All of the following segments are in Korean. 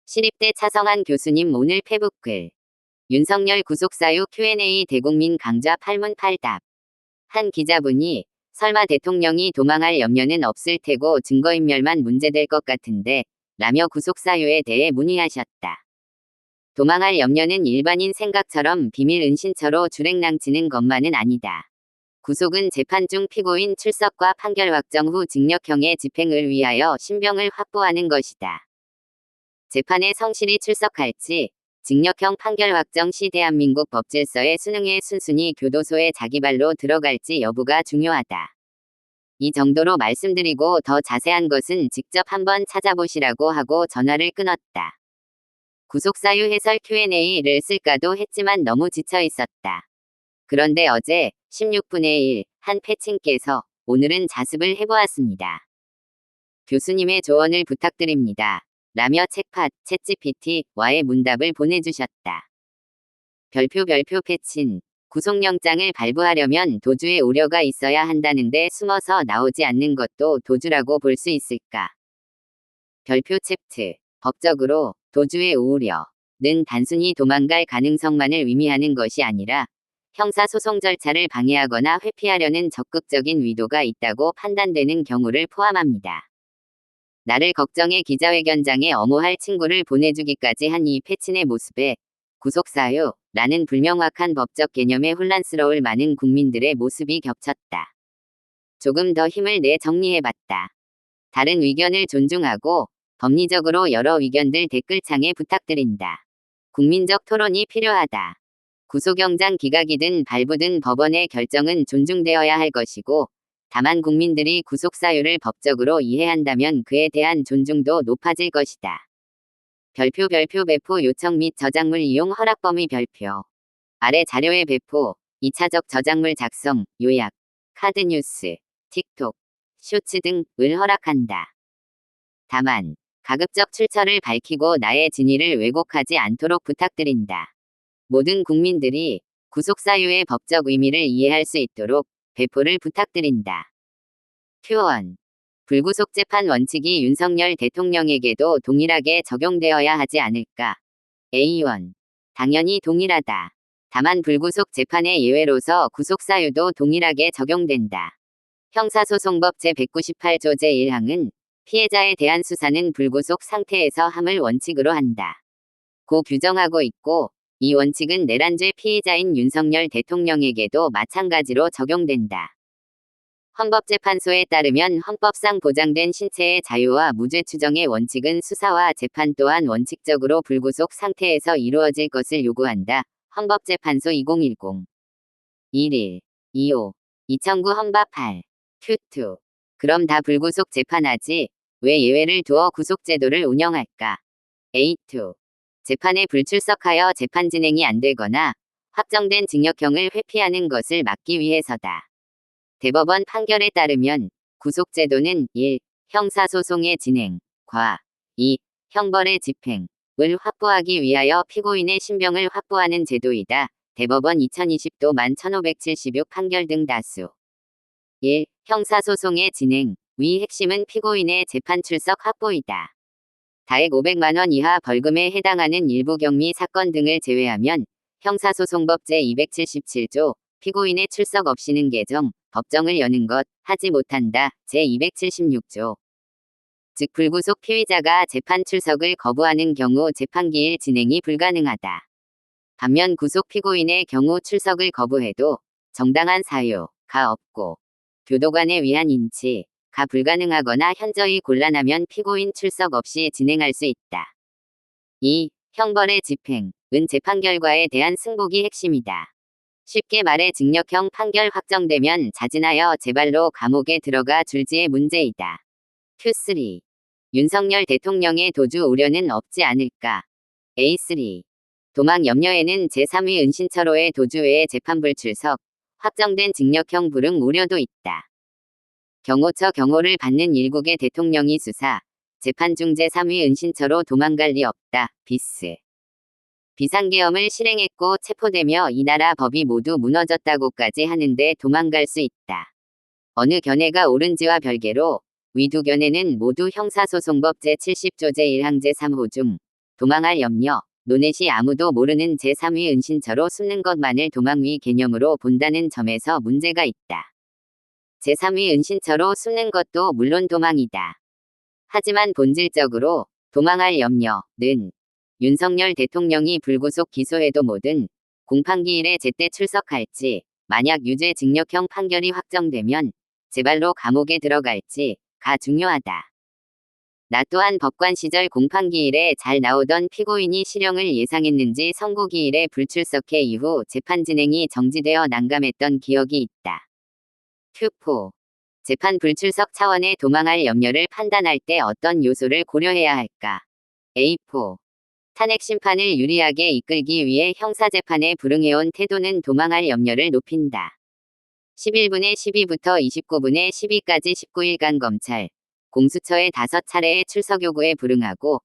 시립대 차성한 교수님 오늘 페북글. 윤석열 구속사유 Q&A 대국민 강좌 팔문팔답. 한 기자분이 설마 대통령이 도망할 염려는 없을 테고 증거인멸만 문제될 것 같은데 라며 구속사유에 대해 문의하셨다. 도망할 염려는 일반인 생각처럼 비밀 은신처로 주랭랑치는 것만은 아니다. 구속은 재판 중 피고인 출석과 판결 확정 후 징역형의 집행을 위하여 신병을 확보하는 것이다. 재판에 성실히 출석할지, 징역형 판결 확정 시 대한민국 법질서의 수능에 순순히 교도소에 자기 발로 들어갈지 여부가 중요하다. 이 정도로 말씀드리고 더 자세한 것은 직접 한번 찾아보시라고 하고 전화를 끊었다. 구속사유 해설 Q&A를 쓸까도 했지만 너무 지쳐 있었다. 그런데 어제 16분의 1 한 패친께서 오늘은 자습을 해보았습니다. 교수님의 조언을 부탁드립니다. 라며 책팟, 챗GPT와의 문답을 보내주셨다. 별표 패친. 구속영장을 발부하려면 도주의 우려가 있어야 한다는데 숨어서 나오지 않는 것도 도주라고 볼 수 있을까? 별표 챕트. 법적으로 도주의 우려는 단순히 도망갈 가능성만을 의미하는 것이 아니라 형사소송 절차를 방해하거나 회피하려는 적극적인 의도가 있다고 판단되는 경우를 포함합니다. 나를 걱정해 기자회견장에 엄호할 친구를 보내주기까지 한 이 패친의 모습에 구속사유라는 불명확한 법적 개념에 혼란스러울 많은 국민들의 모습이 겹쳤다. 조금 더 힘을 내 정리해봤다. 다른 의견을 존중하고 법리적으로 여러 의견들 댓글창에 부탁드린다. 국민적 토론이 필요하다. 구속영장 기각이든 발부든 법원의 결정은 존중되어야 할 것이고 다만 국민들이 구속사유를 법적으로 이해한다면 그에 대한 존중도 높아질 것이다. 별표 배포 요청 및 저작물 이용 허락 범위 별표. 아래 자료의 배포, 2차적 저작물 작성, 요약, 카드뉴스, 틱톡, 쇼츠 등을 허락한다. 다만 가급적 출처를 밝히고 나의 진위를 왜곡하지 않도록 부탁드린다. 모든 국민들이 구속사유의 법적 의미를 이해할 수 있도록 배포를 부탁드린다. Q1. 불구속 재판 원칙이 윤석열 대통령에게도 동일하게 적용되어야 하지 않을까? A1. 당연히 동일하다. 다만 불구속 재판의 예외로서 구속사유도 동일하게 적용된다. 형사소송법 제198조 제1항은 피해자에 대한 수사는 불구속 상태에서 함을 원칙으로 한다. 고 규정하고 있고 이 원칙은 내란죄 피해자인 윤석열 대통령에게도 마찬가지로 적용된다. 헌법재판소에 따르면 헌법상 보장된 신체의 자유와 무죄 추정의 원칙은 수사와 재판 또한 원칙적으로 불구속 상태에서 이루어질 것을 요구한다. 헌법재판소 2010 11 25 2009 헌법 8 Q2. 그럼 다 불구속 재판하지 왜 예외를 두어 구속제도를 운영할까? A2. 재판에 불출석하여 재판 진행이 안 되거나 확정된 징역형을 회피하는 것을 막기 위해서다. 대법원 판결에 따르면 구속제도는 1. 형사소송의 진행, 과 2. 형벌의 집행을 확보하기 위하여 피고인의 신병을 확보하는 제도이다. 대법원 2020도 1576 판결 등 다수. 1. 형사소송의 진행, 위 핵심은 피고인의 재판 출석 확보이다. 다액 500만 원 이하 벌금에 해당하는 일부 경미 사건 등을 제외하면 형사소송법 제277조 피고인의 출석 없이는 개정, 법정을 여는 것, 하지 못한다. 제276조. 즉 불구속 피의자가 재판 출석을 거부하는 경우 재판기일 진행이 불가능하다. 반면 구속 피고인의 경우 출석을 거부해도 정당한 사유가 없고 교도관에 의한 인치가 불가능하거나 현저히 곤란하면 피고인 출석 없이 진행할 수 있다. 2. 형벌의 집행은 재판 결과에 대한 승복이 핵심이다. 쉽게 말해 징역형 판결 확정되면 자진하여 제발로 감옥에 들어가 줄지의 문제이다. Q3. 윤석열 대통령의 도주 우려는 없지 않을까? A3. 도망 염려에는 제3위 은신처로의 도주 외에 재판 불출석, 확정된 징역형 불응 우려도 있다. 경호처 경호를 받는 일국의 대통령이 수사, 재판 중 제3위 은신처로 도망갈 리 없다. 비스. 비상계엄을 실행했고 체포되며 이 나라 법이 모두 무너졌다고까지 하는데 도망갈 수 있다. 어느 견해가 옳은지와 별개로 위 두 견해는 모두 형사소송법 제70조 제1항 제3호 중 도망할 염려, 노넷이 아무도 모르는 제3위 은신처로 숨는 것만을 도망위 개념으로 본다는 점에서 문제가 있다. 제3위 은신처로 숨는 것도 물론 도망이다. 하지만 본질적으로 도망할 염려는 윤석열 대통령이 불구속 기소해도 뭐든 공판기일에 제때 출석할지, 만약 유죄 징역형 판결이 확정되면 제발로 감옥에 들어갈지가 중요하다. 나 또한 법관 시절 공판기일에 잘 나오던 피고인이 실형을 예상했는지 선고기일에 불출석해 이후 재판 진행이 정지되어 난감했던 기억이 있다. q4. 재판 불출석 차원의 도망할 염려를 판단할 때 어떤 요소를 고려해야 할까? A4. 탄핵 심판을 유리하게 이끌기 위해 형사재판에 불응해온 태도는 도망할 염려를 높인다. 11분의 12부터 29분의 12까지 19일간 검찰, 공수처의 5차례의 출석 요구에 불응하고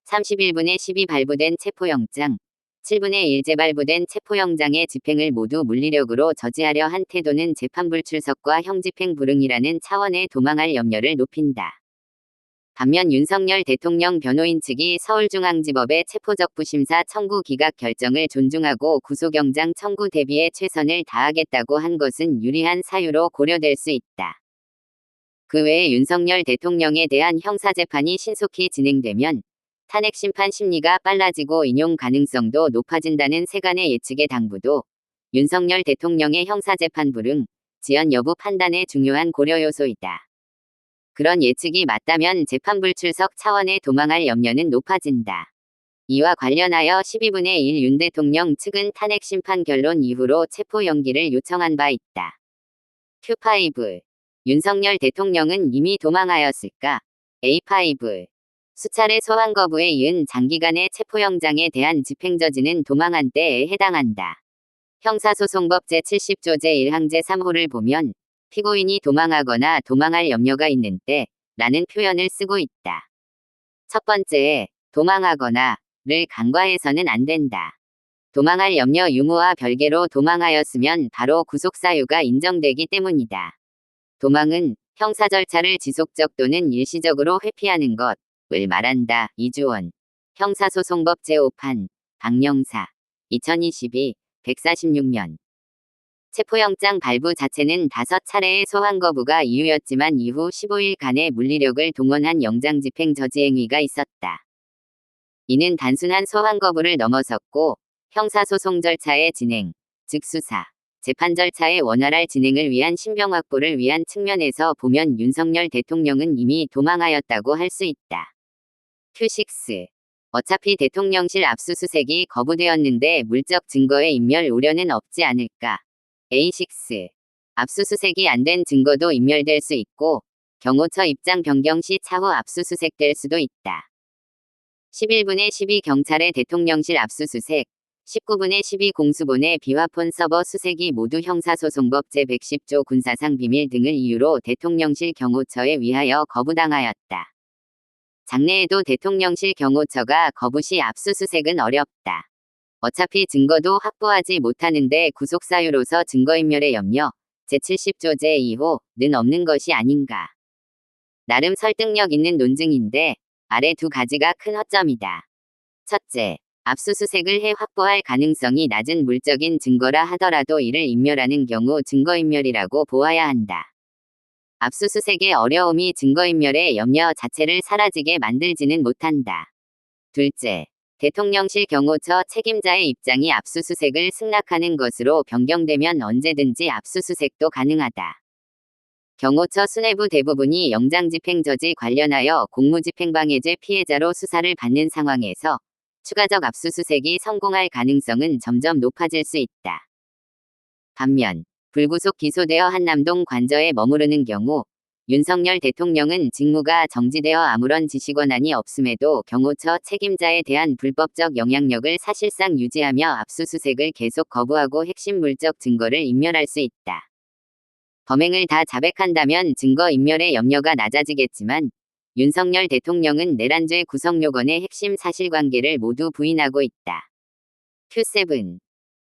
31분의 12 발부된 체포영장, 7분의 1 재발부된 체포영장의 집행을 모두 물리력으로 저지하려 한 태도는 재판 불출석과 형집행 불응이라는 차원의 도망할 염려를 높인다. 반면 윤석열 대통령 변호인 측이 서울중앙지법의 체포적부심사 청구 기각 결정을 존중하고 구속영장 청구 대비에 최선을 다하겠다고 한 것은 유리한 사유로 고려될 수 있다. 그 외에 윤석열 대통령에 대한 형사재판이 신속히 진행되면 탄핵 심판 심리가 빨라지고 인용 가능성도 높아진다는 세간의 예측의 당부도 윤석열 대통령의 형사재판 불응, 지연 여부 판단의 중요한 고려 요소이다. 그런 예측이 맞다면 재판 불출석 차원의 도망할 염려는 높아진다. 이와 관련하여 12분의 1 윤 대통령 측은 탄핵 심판 결론 이후로 체포 연기를 요청한 바 있다. Q5. 윤석열 대통령은 이미 도망하였을까? A5. 수차례 소환 거부에 이은 장기간의 체포영장에 대한 집행저지는 도망한 때에 해당한다. 형사소송법 제70조 제1항 제3호를 보면 피고인이 도망하거나 도망할 염려가 있는 때 라는 표현을 쓰고 있다. 첫 번째에 도망하거나를 간과해서는 안 된다. 도망할 염려 유무와 별개로 도망하였으면 바로 구속사유가 인정되기 때문이다. 도망은 형사 절차를 지속적 또는 일시적으로 회피하는 것을 말한다. 이주원. 형사소송법 제5판. 박영사. 2022. 146면. 체포영장 발부 자체는 5차례의 소환 거부가 이유였지만 이후 15일간의 물리력을 동원한 영장 집행 저지 행위가 있었다. 이는 단순한 소환 거부를 넘어섰고 형사소송 절차의 진행, 즉 수사, 재판 절차의 원활할 진행을 위한 신병 확보를 위한 측면에서 보면 윤석열 대통령은 이미 도망하였다고 할 수 있다. Q6. 어차피 대통령실 압수수색이 거부되었는데 물적 증거의 인멸 우려는 없지 않을까? A6. 압수수색이 안 된 증거도 인멸될 수 있고 경호처 입장 변경 시 차후 압수수색될 수도 있다. 11분의 12 경찰의 대통령실 압수수색, 19분의 12 공수본의 비화폰 서버 수색이 모두 형사소송법 제110조 군사상 비밀 등을 이유로 대통령실 경호처에 의하여 거부당하였다. 장래에도 대통령실 경호처가 거부 시 압수수색은 어렵다. 어차피 증거도 확보하지 못하는데 구속사유로서 증거인멸의 염려, 제70조 제2호는 없는 것이 아닌가. 나름 설득력 있는 논증인데 아래 두 가지가 큰 허점이다. 첫째, 압수수색을 해 확보할 가능성이 낮은 물적인 증거라 하더라도 이를 인멸하는 경우 증거인멸이라고 보아야 한다. 압수수색의 어려움이 증거인멸의 염려 자체를 사라지게 만들지는 못한다. 둘째, 대통령실 경호처 책임자의 입장이 압수수색을 승낙하는 것으로 변경되면 언제든지 압수수색도 가능하다. 경호처 수뇌부 대부분이 영장집행저지 관련하여 공무집행방해죄 피해자로 수사를 받는 상황에서 추가적 압수수색이 성공할 가능성은 점점 높아질 수 있다. 반면 불구속 기소되어 한남동 관저에 머무르는 경우 윤석열 대통령은 직무가 정지되어 아무런 지시권한이 없음에도 경호처 책임자에 대한 불법적 영향력을 사실상 유지하며 압수수색을 계속 거부하고 핵심 물적 증거를 인멸할 수 있다. 범행을 다 자백한다면 증거인멸의 염려가 낮아지겠지만 윤석열 대통령은 내란죄 구성요건의 핵심 사실관계를 모두 부인하고 있다. Q7.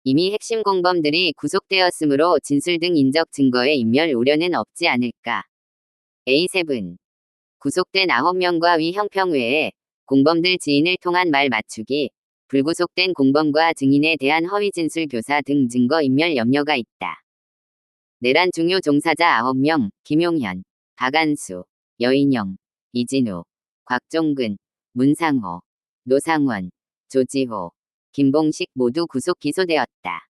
이미 핵심 공범들이 구속되었으므로 진술 등 인적 증거의 인멸 우려는 없지 않을까. A7. 구속된 9명과 위 형평 외에 공범들 지인을 통한 말 맞추기, 불구속된 공범과 증인에 대한 허위 진술 교사 등 증거 인멸 염려가 있다. 내란 중요 종사자 9명, 김용현, 박안수, 여인영, 이진우, 곽종근, 문상호, 노상원, 조지호, 김봉식 모두 구속 기소되었다.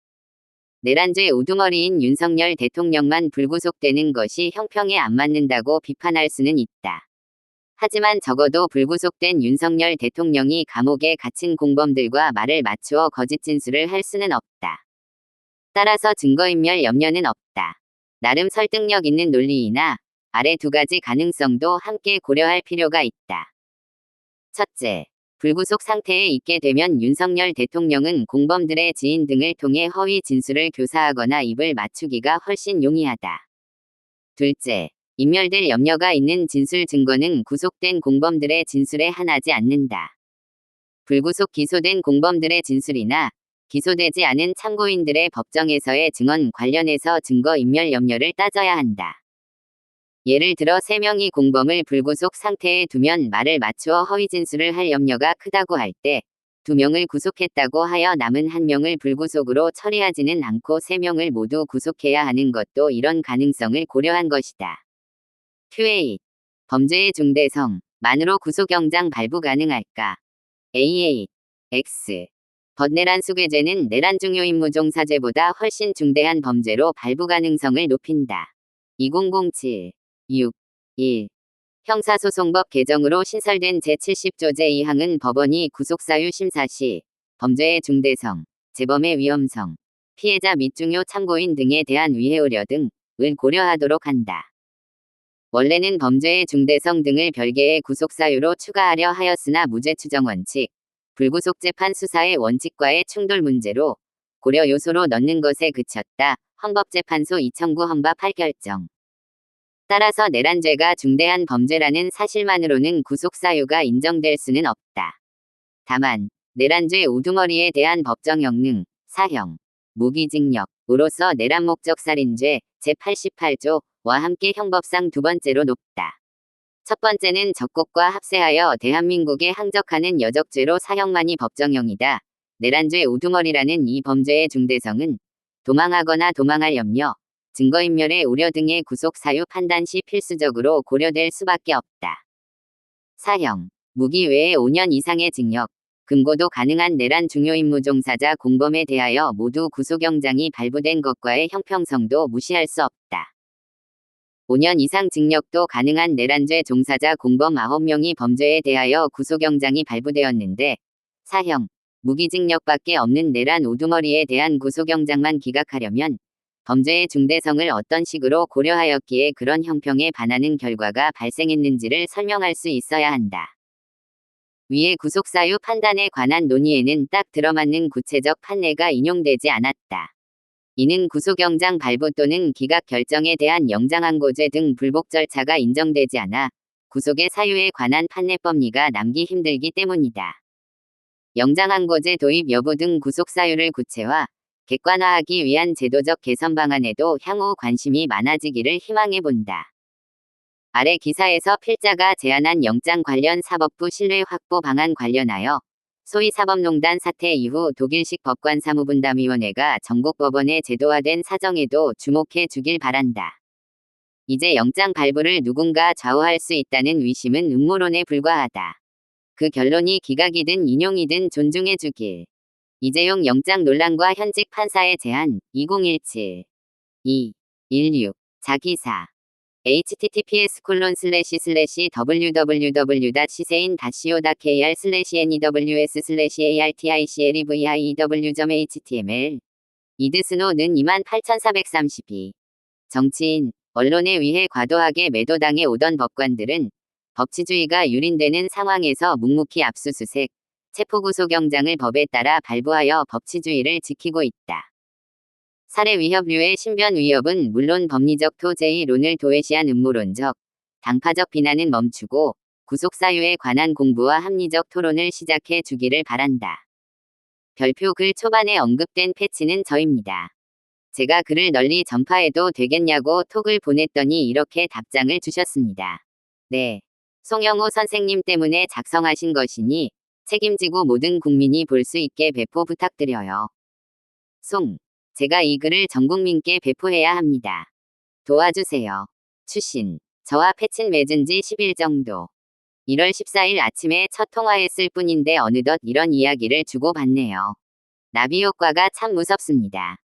내란죄 우두머리인 윤석열 대통령만 불구속되는 것이 형평에 안 맞는다고 비판할 수는 있다. 하지만 적어도 불구속된 윤석열 대통령이 감옥에 갇힌 공범들과 말을 맞추어 거짓 진술을 할 수는 없다. 따라서 증거인멸 염려는 없다. 나름 설득력 있는 논리이나 아래 두 가지 가능성도 함께 고려할 필요가 있다. 첫째, 불구속 상태에 있게 되면 윤석열 대통령은 공범들의 지인 등을 통해 허위 진술을 교사하거나 입을 맞추기가 훨씬 용이하다. 둘째, 인멸될 염려가 있는 진술 증거는 구속된 공범들의 진술에 한하지 않는다. 불구속 기소된 공범들의 진술이나 기소되지 않은 참고인들의 법정에서의 증언 관련해서 증거 인멸 염려를 따져야 한다. 예를 들어 3명이 공범을 불구속 상태에 두면 말을 맞추어 허위 진술을 할 염려가 크다고 할 때 2명을 구속했다고 하여 남은 1명을 불구속으로 처리하지는 않고 3명을 모두 구속해야 하는 것도 이런 가능성을 고려한 것이다. Q&A. 범죄의 중대성만으로 구속영장 발부 가능할까? AA. X. 벗내란 수괴죄는 내란 중요 임무 종사죄보다 훨씬 중대한 범죄로 발부 가능성을 높인다. 2007. 6. 1. 형사소송법 개정으로 신설된 제70조 제2항은 법원이 구속사유 심사 시 범죄의 중대성, 재범의 위험성, 피해자 및 중요 참고인 등에 대한 위해 우려 등을 고려하도록 한다. 원래는 범죄의 중대성 등을 별개의 구속사유로 추가하려 하였으나 무죄 추정 원칙, 불구속 재판 수사의 원칙과의 충돌 문제로 고려 요소로 넣는 것에 그쳤다. 헌법재판소 2009 헌법 8결정. 따라서 내란죄가 중대한 범죄라는 사실만으로는 구속사유가 인정될 수는 없다. 다만 내란죄 우두머리에 대한 법정 형능, 사형, 무기징역으로서 내란 목적 살인죄 제88조와 함께 형법상 두 번째로 높다. 첫 번째는 적국과 합세하여 대한민국에 항적하는 여적죄로 사형만이 법정형이다. 내란죄 우두머리라는 이 범죄의 중대성은 도망하거나 도망할 염려, 증거인멸의 우려 등의 구속사유 판단 시 필수적으로 고려될 수밖에 없다. 사형, 무기 외에 5년 이상의 징역, 금고도 가능한 내란 중요 임무 종사자 공범에 대하여 모두 구속영장이 발부된 것과의 형평성도 무시할 수 없다. 5년 이상 징역도 가능한 내란죄 종사자 공범 9명이 범죄에 대하여 구속영장이 발부되었는데 사형, 무기징역밖에 없는 내란 우두머리에 대한 구속영장만 기각하려면 범죄의 중대성을 어떤 식으로 고려하였기에 그런 형평에 반하는 결과가 발생했는지를 설명할 수 있어야 한다. 위의 구속사유 판단에 관한 논의에는 딱 들어맞는 구체적 판례가 인용되지 않았다. 이는 구속영장 발부 또는 기각 결정에 대한 영장항고죄 등 불복 절차가 인정되지 않아 구속의 사유에 관한 판례법리가 남기 힘들기 때문이다. 영장항고죄 도입 여부 등 구속사유를 구체화, 객관화하기 위한 제도적 개선 방안에도 향후 관심이 많아지기를 희망해 본다. 아래 기사에서 필자가 제안한 영장 관련 사법부 신뢰 확보 방안 관련하여 소위 사법농단 사태 이후 독일식 법관사무분담위원회가 전국 법원에 제도화된 사정에도 주목해 주길 바란다. 이제 영장 발부를 누군가 좌우할 수 있다는 위심은 음모론에 불과하다. 그 결론이 기각이든 인용이든 존중해 주길. 이재용 영장 논란과 현직 판사의 제한 2017 2 16 자기사 https://www.csein-www.articlev.html 이드스노는 28,432. 정치인, 언론에 의해 과도하게 매도당해 오던 법관들은 법치주의가 유린되는 상황에서 묵묵히 압수수색, 체포구속영장을 법에 따라 발부하여 법치주의를 지키고 있다. 살해 위협류의 신변 위협은 물론 법리적 토제이론을 도외시한 음모론적, 당파적 비난은 멈추고 구속사유에 관한 공부와 합리적 토론을 시작해 주기를 바란다. 별표 글 초반에 언급된 패치는 저입니다. 제가 글을 널리 전파해도 되겠냐고 톡을 보냈더니 이렇게 답장을 주셨습니다. 네. 송영호 선생님 때문에 작성하신 것이니 책임지고 모든 국민이 볼 수 있게 배포 부탁드려요. 제가 이 글을 전 국민께 배포해야 합니다. 도와주세요. 추신. 저와 패친 맺은 지 10일 정도. 1월 14일 아침에 첫 통화했을 뿐인데 어느덧 이런 이야기를 주고받네요. 나비 효과가 참 무섭습니다.